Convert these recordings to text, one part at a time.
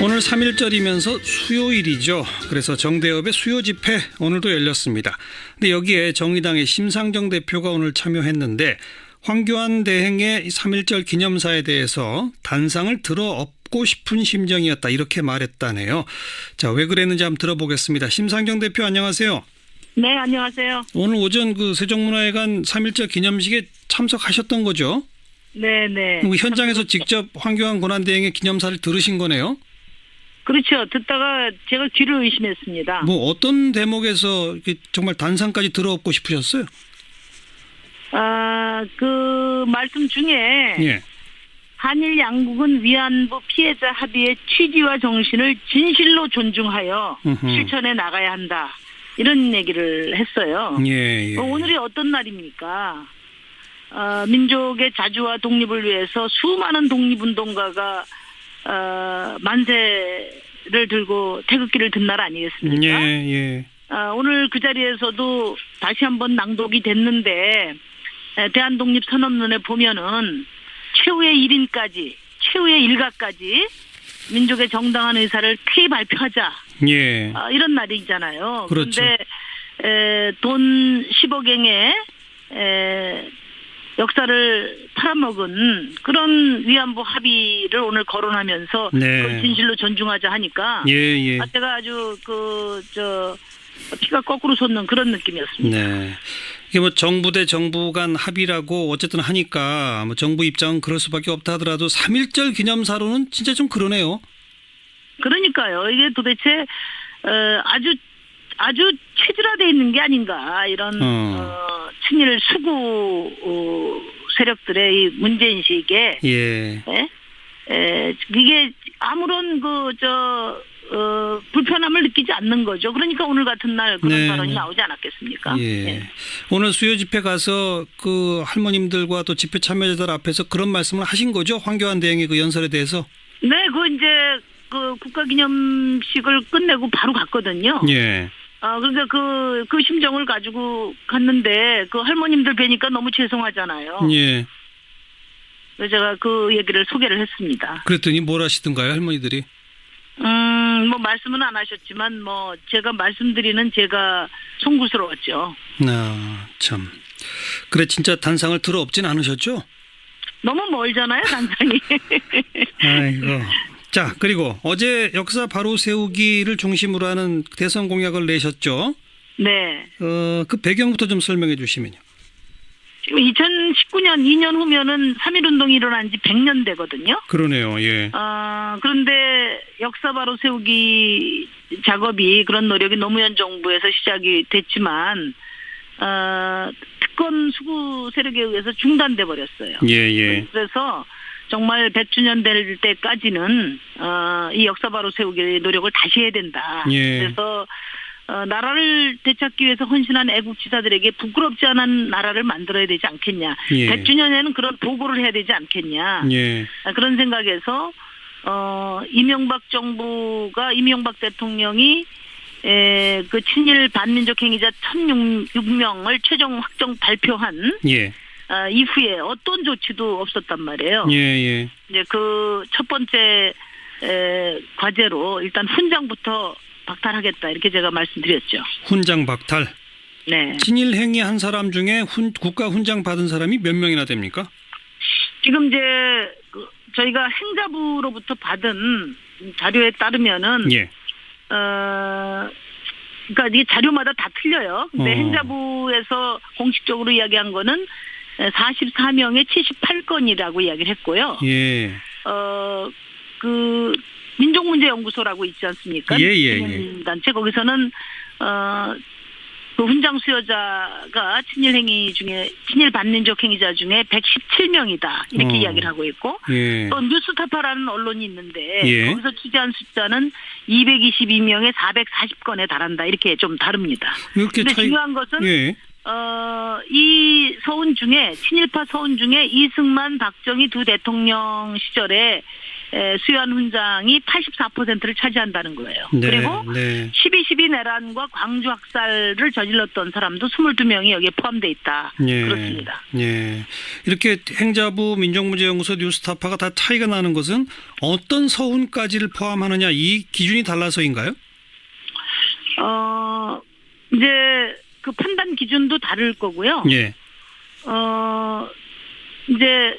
오늘 3.1절이면서 수요일이죠. 그래서 정대협의 수요 집회 오늘도 열렸습니다. 근데 여기에 정의당의 심상정 대표가 오늘 참여했는데 황교안 대행의 3.1절 기념사에 대해서 단상을 들어엎고 싶은 심정이었다 이렇게 말했다네요. 자, 왜 그랬는지 한번 들어보겠습니다. 심상정 대표 안녕하세요. 네, 안녕하세요. 오늘 오전 그 세종문화회관 3.1절 기념식에 참석하셨던 거죠? 네네. 현장에서 직접 황교안 권한대행의 기념사를 들으신 거네요? 그렇죠. 듣다가 제가 귀를 의심했습니다. 뭐 어떤 대목에서 정말 단상까지 들어엎고 싶으셨어요? 그 말씀 중에 예. 한일 양국은 위안부 피해자 합의의 취지와 정신을 진실로 존중하여 실천해 나가야 한다. 이런 얘기를 했어요. 예. 오늘이 어떤 날입니까? 민족의 자주와 독립을 위해서 수많은 독립운동가가 만세를 들고 태극기를 든 날 아니겠습니까? 예. 오늘 그 자리에서도 다시 한번 낭독이 됐는데 대한독립선언문에 보면은 최후의 1인까지 최후의 일가까지 민족의 정당한 의사를 크게 발표하자. 예. 이런 날이잖아요. 그렇죠. 그런데 돈 10억행의 역사를 팔아먹은 그런 위안부 합의를 오늘 거론하면서 네. 그걸 진실로 존중하자 하니까 예. 제가 아주 피가 거꾸로 솟는 그런 느낌이었습니다. 네. 이게 뭐 정부 대 정부 간 합의라고 어쨌든 하니까 뭐 정부 입장은 그럴 수밖에 없다 하더라도 3.1절 기념사로는 진짜 좀 그러네요. 그러니까요. 이게 도대체 아주 체질화되어 있는 게 아닌가 이런 친일 수구 세력들의 이 문제인식에 예. 이게 아무런 불편함을 느끼지 않는 거죠. 그러니까 오늘 같은 날 그런 발언이 나오지 않았겠습니까? 예. 네. 오늘 수요 집회 가서 그 할머님들과 또 집회 참여자들 앞에서 그런 말씀을 하신 거죠? 황교안 대행의 그 연설에 대해서? 네, 이제 그 국가기념식을 끝내고 바로 갔거든요. 예. 그러니까 그 심정을 가지고 갔는데 그 할머님들 뵈니까 너무 죄송하잖아요. 예. 그래서 제가 그 얘기를 소개를 했습니다. 그랬더니 뭘 하시던가요, 할머니들이? 뭐 말씀은 안 하셨지만 제가 말씀드리는 제가 송구스러웠죠. 참. 그래 진짜 단상을 들어엎진 않으셨죠? 너무 멀잖아요, 단상이. 아이고. 자, 그리고 어제 역사 바로 세우기를 중심으로 하는 대선 공약을 내셨죠? 네. 그 배경부터 좀 설명해 주시면요. 지금 2019년 2년 후면은 3.1운동이 일어난 지 100년 되거든요. 그러네요. 예. 그런데 역사 바로 세우기 작업이 그런 노력이 노무현 정부에서 시작이 됐지만 특권 수구 세력에 의해서 중단돼 버렸어요. 예. 그래서 정말 100주년 될 때까지는 이 역사 바로 세우기 노력을 다시 해야 된다. 예. 그래서 나라를 되찾기 위해서 헌신한 애국지사들에게 부끄럽지 않은 나라를 만들어야 되지 않겠냐. 예. 100주년에는 그런 보고를 해야 되지 않겠냐. 예. 그런 생각에서 이명박 대통령이 그 친일 반민족 행위자 1,006명을 최종 확정 발표한 예. 이후에 어떤 조치도 없었단 말이에요. 예. 이제 그 첫 번째 과제로 일단 훈장부터 박탈하겠다 이렇게 제가 말씀드렸죠. 훈장 박탈. 네. 친일 행위 한 사람 중에 국가 훈장 받은 사람이 몇 명이나 됩니까? 지금 이제 저희가 행자부로부터 받은 자료에 따르면은 예. 그러니까 이게 자료마다 다 틀려요. 근데 행자부에서 공식적으로 이야기한 거는 44명의 78건이라고 이야기를 했고요. 예. 그 민족문제연구소라고 있지 않습니까? 예. 단체 거기서는 그 훈장 수여자가 친일 반민족 행위자 중에 117명이다 이렇게 이야기를 하고 있고 예. 또 뉴스타파라는 언론이 있는데 예. 거기서 취재한 숫자는 222명에 440건에 달한다 이렇게 좀 다릅니다. 그런데 중요한 것은 예. 이 서운 중에 친일파 서운 중에 이승만, 박정희 두 대통령 시절에 수요한 훈장이 84%를 차지한다는 거예요. 네, 그리고 네. 12.12 내란과 광주 학살을 저질렀던 사람도 22명이 여기에 포함되어 있다. 예, 그렇습니다. 예. 이렇게 행자부 민족문제연구소 뉴스타파가 다 차이가 나는 것은 어떤 서훈까지를 포함하느냐 이 기준이 달라서인가요? 이제 그 판단 기준도 다를 거고요. 예. 이제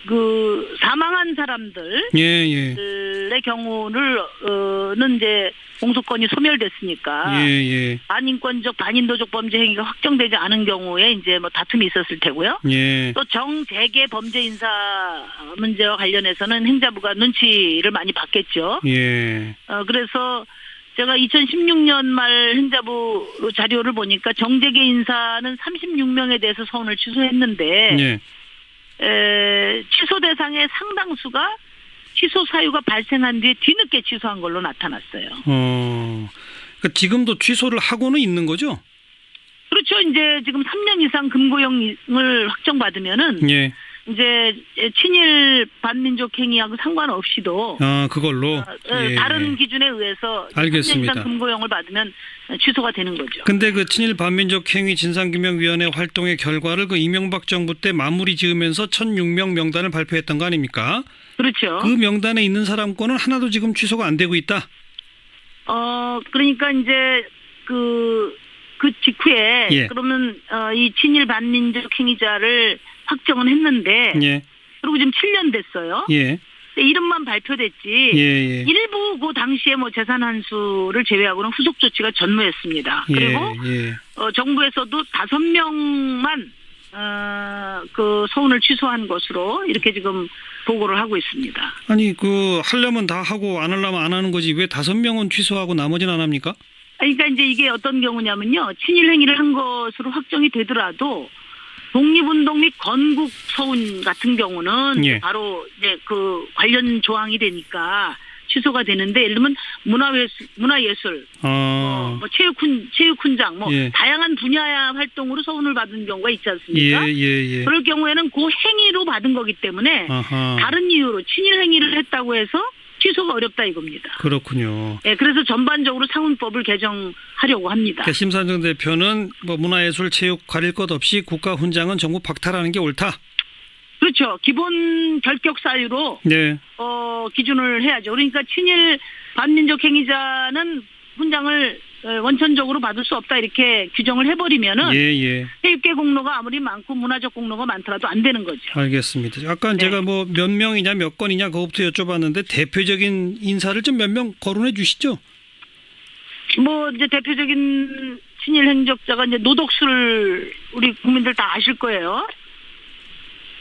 그 사망한 사람들 예, 예. 의 경우는 이제 공소권이 소멸됐으니까 예, 예. 반인권적 반인도적 범죄 행위가 확정되지 않은 경우에 이제 뭐 다툼이 있었을 테고요. 예. 또 정재계 범죄 인사 문제와 관련해서는 행자부가 눈치를 많이 봤겠죠. 예. 그래서 제가 2016년 말 행자부 자료를 보니까 정재계 인사는 36명에 대해서 서훈을 취소했는데 예. 취소 대상의 상당수가 취소 사유가 발생한 뒤에 뒤늦게 취소한 걸로 나타났어요. 그러니까 지금도 취소를 하고는 있는 거죠? 그렇죠. 이제 지금 3년 이상 금고형을 확정받으면은 예. 이제 친일 반민족 행위하고 상관없이도 그걸로 예. 다른 기준에 의해서 알겠습니다. 3년 이상 금고형을 받으면 취소가 되는 거죠. 근데 그 친일 반민족 행위 진상규명위원회 활동의 결과를 그 이명박 정부 때 마무리 지으면서 1,006명 명단을 발표했던 거 아닙니까? 그렇죠. 그 명단에 있는 사람 거는 하나도 지금 취소가 안 되고 있다. 그러니까 이제 그 직후에 예. 그러면 이 친일 반민족 행위자를 확정은 했는데 예. 그리고 지금 7년 됐어요. 예. 근데 이름만 발표됐지 예, 예. 일부 그 당시에 뭐 재산 환수를 제외하고는 후속 조치가 전무했습니다. 예, 그리고 예. 정부에서도 5명만 그 서훈을 취소한 것으로 이렇게 지금 보고를 하고 있습니다. 아니 그 하려면 다 하고 안 하려면 안 하는 거지 왜 5명은 취소하고 나머지는 안 합니까? 그러니까 이제 이게 어떤 경우냐면요. 친일 행위를 한 것으로 확정이 되더라도 독립운동 및 건국 서훈 같은 경우는 예. 바로 이제 그 관련 조항이 되니까 취소가 되는데 예를 들면 문화예술, 뭐 체육훈장, 뭐 예. 다양한 분야 활동으로 서훈을 받은 경우가 있지 않습니까? 예. 그럴 경우에는 그 행위로 받은 거기 때문에 아하. 다른 이유로 친일 행위를 했다고 해서 취소가 어렵다 이겁니다. 그렇군요. 네, 그래서 전반적으로 상훈법을 개정하려고 합니다. 심상정 대표는 뭐 문화예술 체육 가릴 것 없이 국가훈장은 전부 박탈하는 게 옳다. 그렇죠. 기본 결격 사유로 네. 기준을 해야죠. 그러니까 친일 반민족 행위자는 훈장을 원천적으로 받을 수 없다 이렇게 규정을 해버리면은 예. 체육계 공로가 아무리 많고 문화적 공로가 많더라도 안 되는 거죠. 알겠습니다. 아까 네. 제가 뭐 몇 명이냐 몇 건이냐 그것부터 여쭤봤는데 대표적인 인사를 좀 몇 명 거론해 주시죠. 뭐 이제 대표적인 친일 행적자가 이제 노덕수를 우리 국민들 다 아실 거예요.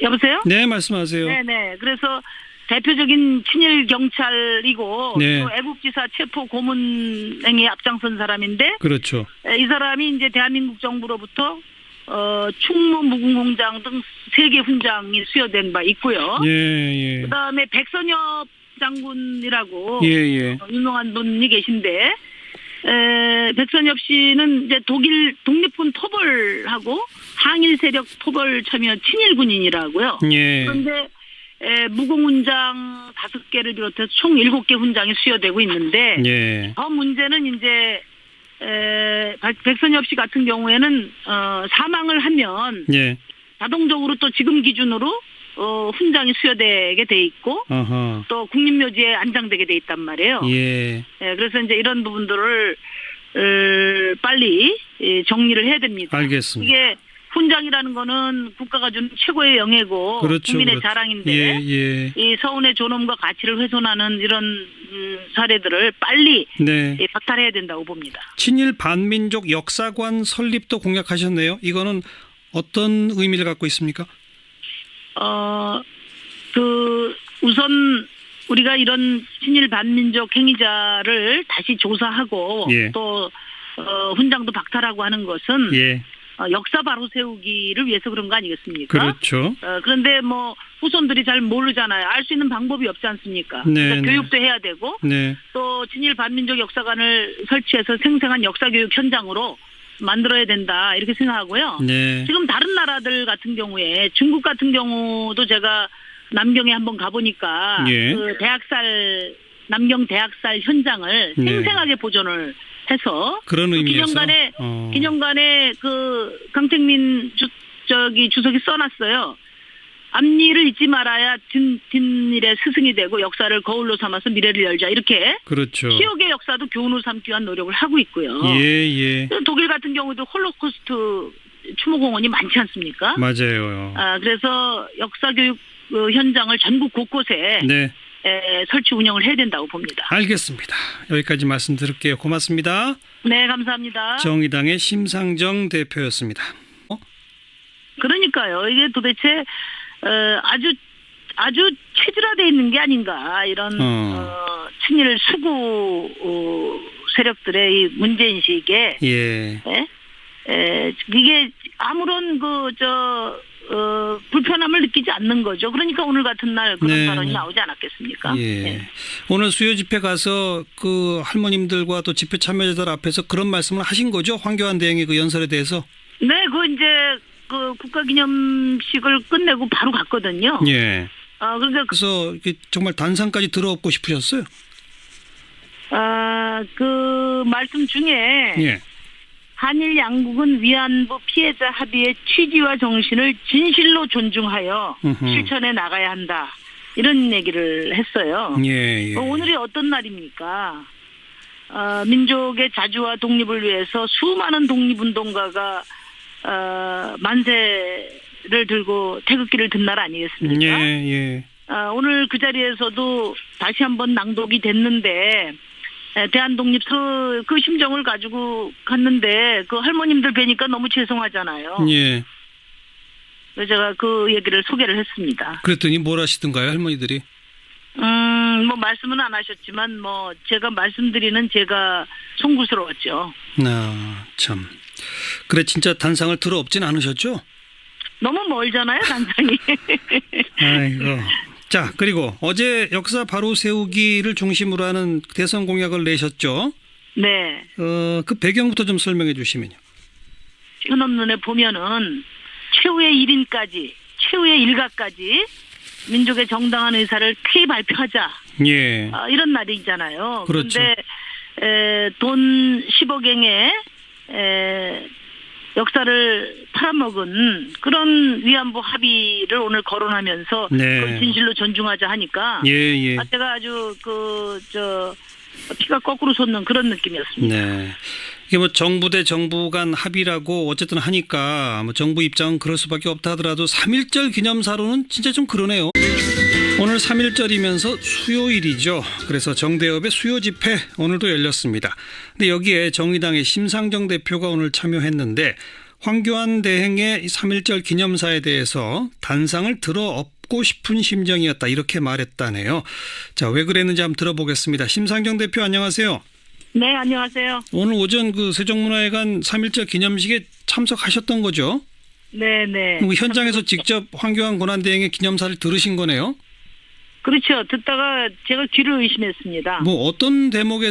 여보세요? 네, 말씀하세요. 네네. 그래서 대표적인 친일 경찰이고 네. 또 애국지사 체포 고문 행위에 앞장선 사람인데 그렇죠. 이 사람이 이제 대한민국 정부로부터 충무 무궁훈장 등 3개 훈장이 수여된 바 있고요. 예. 그다음에 백선엽 장군이라고 예. 유명한 분이 계신데 백선엽 씨는 이제 독일 독립군 토벌하고 항일 세력 토벌 참여 친일 군인이라고요. 예. 그런데 무공훈장 5개를 비롯해서 총 7개 훈장이 수여되고 있는데 예. 더 문제는 이제 백선엽 씨 같은 경우에는 사망을 하면 예. 자동적으로 또 지금 기준으로 훈장이 수여되게 돼 있고 아하. 또 국립묘지에 안장되게 돼 있단 말이에요. 예. 그래서 이제 이런 부분들을 빨리 정리를 해야 됩니다. 알겠습니다. 이게 훈장이라는 거는 국가가 준 최고의 영예고 그렇죠, 국민의 그렇죠. 자랑인데 예. 이 서훈의 존엄과 가치를 훼손하는 이런 사례들을 빨리 네. 박탈해야 된다고 봅니다. 친일 반민족 역사관 설립도 공약하셨네요. 이거는 어떤 의미를 갖고 있습니까? 우선 우리가 이런 친일 반민족 행위자를 다시 조사하고 예. 또 훈장도 박탈하고 하는 것은 예. 역사 바로 세우기를 위해서 그런 거 아니겠습니까? 그렇죠. 그런데 뭐 후손들이 잘 모르잖아요. 알 수 있는 방법이 없지 않습니까? 네, 그러니까 네. 교육도 해야 되고 네. 또 친일 반민족 역사관을 설치해서 생생한 역사교육 현장으로 만들어야 된다 이렇게 생각하고요. 네. 지금 다른 나라들 같은 경우에 중국 같은 경우도 제가 남경에 한번 가보니까 예. 그 남경 대학살 현장을 네. 생생하게 보존을 해서 그런 의미에서 기념관에 그 강택민 주석이 써놨어요. 앞일을 잊지 말아야 뒷일의 스승이 되고 역사를 거울로 삼아서 미래를 열자, 이렇게 그렇죠. 기억의 역사도 교훈으로 삼기 위한 노력을 하고 있고요. 예. 독일 같은 경우도 홀로코스트 추모공원이 많지 않습니까? 맞아요. 그래서 역사교육 현장을 전국 곳곳에 네. 설치 운영을 해야 된다고 봅니다. 알겠습니다. 여기까지 말씀 드릴게요. 고맙습니다. 네, 감사합니다. 정의당의 심상정 대표였습니다. 그러니까요. 이게 도대체 아주 체질화되어 있는 게 아닌가, 이런 친일 수구 세력들의 이 문제인식에 예. 이게 아무런 불편함을 느끼지 않는 거죠. 그러니까 오늘 같은 날 그런 네. 발언이 나오지 않았겠습니까? 예. 네. 오늘 수요 집회 가서 그 할머님들과 또 집회 참여자들 앞에서 그런 말씀을 하신 거죠? 황교안 대행의 그 연설에 대해서? 네, 이제 그 국가기념식을 끝내고 바로 갔거든요. 예. 그러니까 그래서 이게 정말 단상까지 들어엎고 싶으셨어요? 그 말씀 중에 예. 한일 양국은 위안부 피해자 합의의 취지와 정신을 진실로 존중하여 실천해 나가야 한다, 이런 얘기를 했어요. 예. 오늘이 어떤 날입니까? 민족의 자주와 독립을 위해서 수많은 독립운동가가 만세를 들고 태극기를 든 날 아니겠습니까? 예. 오늘 그 자리에서도 다시 한번 낭독이 됐는데, 대한독립 그 심정을 가지고 갔는데 그 할머님들 뵈니까 너무 죄송하잖아요. 예. 그래서 제가 그 얘기를 소개를 했습니다. 그랬더니 뭘 하시던가요, 할머니들이? 뭐 말씀은 안 하셨지만 제가 말씀드리는 제가 송구스러웠죠. 참. 그래, 진짜 단상을 들어엎진 않으셨죠? 너무 멀잖아요, 단상이. 아이고. 자, 그리고 어제 역사 바로 세우기를 중심으로 하는 대선 공약을 내셨죠? 네. 그 배경부터 좀 설명해 주시면요. 현업론에 보면은 최후의 1인까지, 최후의 일가까지 민족의 정당한 의사를 크게 발표하자. 예. 이런 날이 있잖아요. 그렇죠. 그런데 돈 10억행의 역사를 팔아먹은 그런 위안부 합의를 오늘 거론하면서 네. 그걸 진실로 존중하자 하니까 예. 제가 아주 피가 거꾸로 솟는 그런 느낌이었습니다. 네. 이게 정부 대 정부 간 합의라고 어쨌든 하니까 정부 입장은 그럴 수밖에 없다 하더라도 3.1절 기념사로는 진짜 좀 그러네요. 오늘 3.1절이면서 수요일이죠. 그래서 정대협의 수요 집회 오늘도 열렸습니다. 근데 여기에 정의당의 심상정 대표가 오늘 참여했는데 황교안 대행의 3.1절 기념사에 대해서 단상을 들어엎고 싶은 심정이었다, 이렇게 말했다네요. 자, 왜 그랬는지 한번 들어보겠습니다. 심상정 대표, 안녕하세요. 네, 안녕하세요. 오늘 오전 그 세종문화회관 3.1절 기념식에 참석하셨던 거죠? 네네. 현장에서 직접 황교안 고난대행의 기념사를 들으신 거네요? 그렇죠. 듣다가 제가 귀를 의심했습니다. 어떤 대목에